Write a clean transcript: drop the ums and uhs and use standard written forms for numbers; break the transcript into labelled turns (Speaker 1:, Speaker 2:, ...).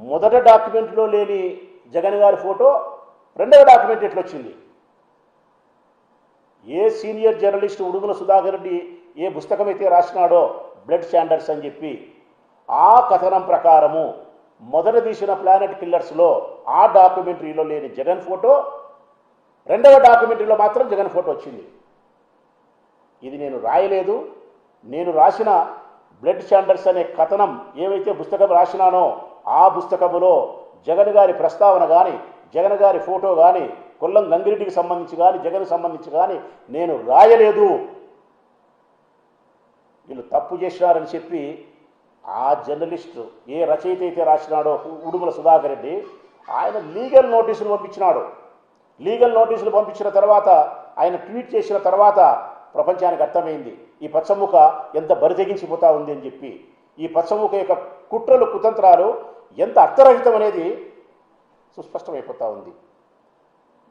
Speaker 1: మొదటి డాక్యుమెంట్లో లేని జగన్ గారి ఫోటో రెండవ document ఎట్లొచ్చింది? A senior journalist Udumala Sudhakar Reddy ఏ పుస్తకం అయితే రాసినాడో బ్లడ్ స్టాండర్డ్స్ అని చెప్పి, ఆ కథనం ప్రకారము మొదట తీసిన ప్లానెట్ కిల్లర్స్లో ఆ డాక్యుమెంటరీలో లేని జగన్ ఫోటో రెండవ డాక్యుమెంటరీలో మాత్రం జగన్ ఫోటో వచ్చింది. ఇది నేను రాయలేదు. నేను రాసిన బ్లడ్ స్టాండర్డ్స్ అనే కథనం ఏవైతే పుస్తకం రాసినానో ఆ పుస్తకములో జగన్ గారి ప్రస్తావన కానీ, జగన్ గారి ఫోటో కానీ, కొల్లం గంగిరెడ్డికి సంబంధించి కానీ, జగన్కి సంబంధించి కానీ నేను రాయలేదు. వీళ్ళు తప్పు చేసినారని చెప్పి ఆ జర్నలిస్టు ఏ రచయిత అయితే రాసినాడో ఉడుమల సుధాకర్ రెడ్డి, ఆయన లీగల్ నోటీసులు పంపించినాడు. లీగల్ నోటీసులు పంపించిన తర్వాత, ఆయన ట్వీట్ చేసిన తర్వాత ప్రపంచానికి అర్థమైంది ఈ పచ్చముఖ ఎంత బరితెగించిపోతా ఉంది అని చెప్పి. ఈ పచ్చముఖ యొక్క కుట్రలు కుతంత్రాలు ఎంత అర్థరహితం అనేది సుస్పష్టమైపోతూ ఉంది.